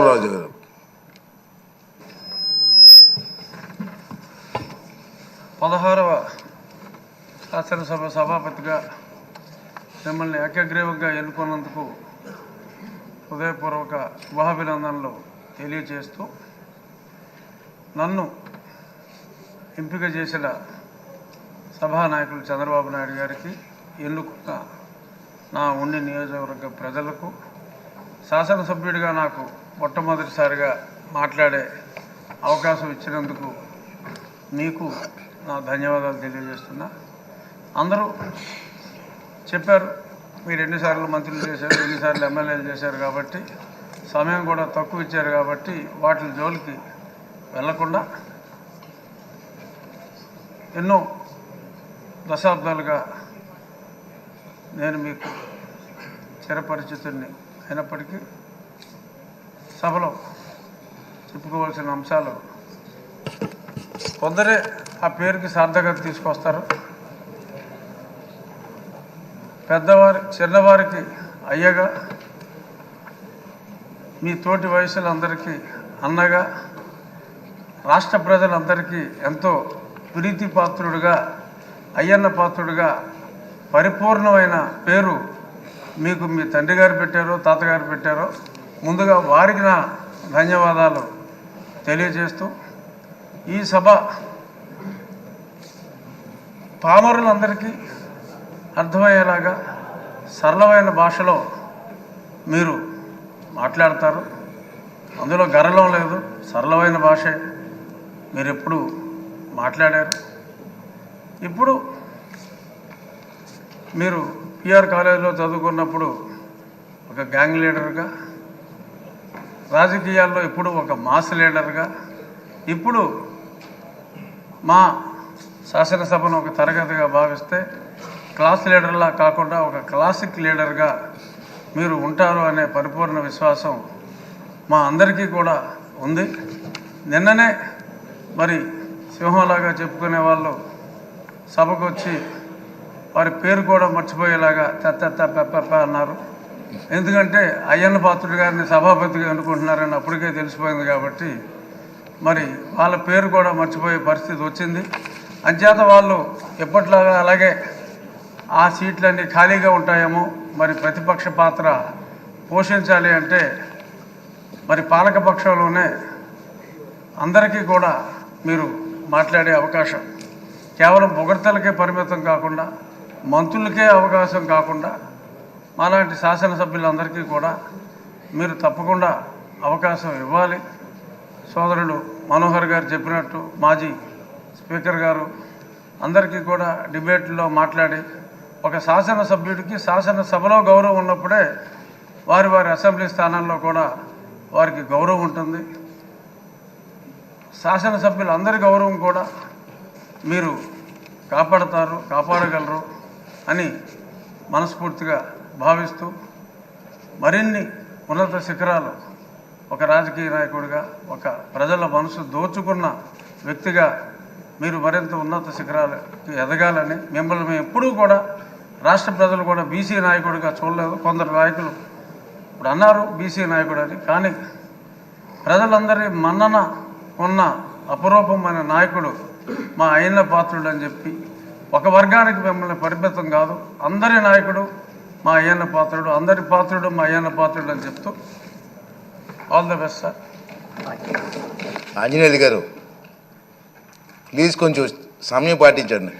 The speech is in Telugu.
రాజు గారు. పదహారవ శాసనసభ సభాపతిగా మిమ్మల్ని ఏకగ్రీవంగా ఎన్నుకున్నందుకు హృదయపూర్వక శుభాభినందనలు తెలియజేస్తూ, నన్ను ఎంపిక చేసిన సభానాయకులు చంద్రబాబు నాయుడు గారికి, ఎన్నుకున్న నా ఉండి నియోజకవర్గ ప్రజలకు, శాసనసభ్యుడిగా నాకు మొట్టమొదటిసారిగా మాట్లాడే అవకాశం ఇచ్చినందుకు మీకు నా ధన్యవాదాలు తెలియజేస్తున్నా. అందరూ చెప్పారు, మీరు ఎన్నిసార్లు మంత్రులు చేశారు, ఎన్నిసార్లు ఎమ్మెల్యేలు చేశారు కాబట్టి సమయం కూడా తక్కువ ఇచ్చారు కాబట్టి వాటి జోలికి వెళ్లకుండా ఎన్నో దశాబ్దాలుగా నేను మీకు చిరపరిచితుడిని అయినప్పటికీ సభలో చెప్పుకోవాల్సిన అంశాలు కొందరే ఆ పేరుకి సార్థకత తీసుకొస్తారు. చిన్నవారికి అయ్యగా, మీ తోటి వయసులందరికీ అన్నగా, రాష్ట్ర ప్రజలందరికీ ఎంతో ప్రీతిపాత్రుడుగా, అయ్యన్న పాత్రుడుగా పరిపూర్ణమైన పేరు మీకు మీ తండ్రి గారు పెట్టారో తాతగారు పెట్టారో, ముందుగా వారికి నా ధన్యవాదాలు తెలియజేస్తూ, ఈ సభ పామరులందరికీ అర్థమయ్యేలాగా సరళమైన భాషలో మీరు మాట్లాడతారు. అందులో గర్వం లేదు, సరళమైన భాషే మీరు ఎప్పుడు మాట్లాడారు. ఇప్పుడు మీరు పిఆర్ కాలేజీలో చదువుకున్నప్పుడు ఒక గ్యాంగ్ లీడర్గా, రాజకీయాల్లో ఇప్పుడు ఒక మాస్ లీడర్గా, ఇప్పుడు మా శాసనసభను ఒక తరగతిగా భావిస్తే క్లాస్ లీడర్లా కాకుండా ఒక క్లాసిక్ లీడర్గా మీరు ఉంటారు అనే పరిపూర్ణ విశ్వాసం మా అందరికీ కూడా ఉంది. నిన్ననే మరి సింహంలాగా చెప్పుకునే వాళ్ళు సభకు వచ్చి వారి పేరు కూడా మర్చిపోయేలాగా పెప్ప అన్నారు. ఎందుకంటే అయ్యన్న పాత్రుడు గారిని సభాపతిగా ఎన్నుకుంటున్నారని అప్పటికే తెలిసిపోయింది కాబట్టి మరి వాళ్ళ పేరు కూడా మర్చిపోయే పరిస్థితి వచ్చింది. అంచేత వాళ్ళు ఎప్పట్లాగా అలాగే ఆ సీట్లన్నీ ఖాళీగా ఉంటాయేమో, మరి ప్రతిపక్ష పాత్ర పోషించాలి అంటే మరి పాలకపక్షంలోనే అందరికీ కూడా మీరు మాట్లాడే అవకాశం, కేవలం పొగడ్తలకే పరిమితం కాకుండా, మంత్రులకే అవకాశం కాకుండా, మాలాంటి శాసనసభ్యులందరికీ కూడా మీరు తప్పకుండా అవకాశం ఇవ్వాలి. సోదరుడు మనోహర్ గారు చెప్పినట్టు మాజీ స్పీకర్ గారు అందరికీ కూడా డిబేట్లో మాట్లాడి, ఒక శాసనసభ్యుడికి శాసనసభలో గౌరవం ఉన్నప్పుడే వారి వారి అసెంబ్లీ స్థానాల్లో కూడా వారికి గౌరవం ఉంటుంది. శాసనసభ్యులందరి గౌరవం కూడా మీరు కాపాడగలరు అని మనస్ఫూర్తిగా భావిస్తూ, మరిన్ని ఉన్నత శిఖరాలు ఒక రాజకీయ నాయకుడిగా, ఒక ప్రజల మనసు దోచుకున్న వ్యక్తిగా మీరు మరింత ఉన్నత శిఖరాలకి ఎదగాలని, మిమ్మల్ని మేము ఎప్పుడూ కూడా రాష్ట్ర ప్రజలు కూడా బీసీ నాయకుడిగా చూడలేదు. కొందరు నాయకులు ఇప్పుడు అన్నారు బీసీ నాయకుడు అని, కానీ ప్రజలందరి మన్నన ఉన్న అపరూపమైన నాయకుడు మా అయ్యన్న పాత్రుడు అని చెప్పి, ఒక వర్గానికి మిమ్మల్ని పరిమితం కాదు, అందరి నాయకుడు మా అయ్యన్న పాత్రుడు, అందరి పాత్రుడు మా అయ్యన్న పాత్రుడు అని చెప్తూ all the best sir. Anjaneyulu గారు ప్లీజ్ కొంచెం సమయం పాటించండి.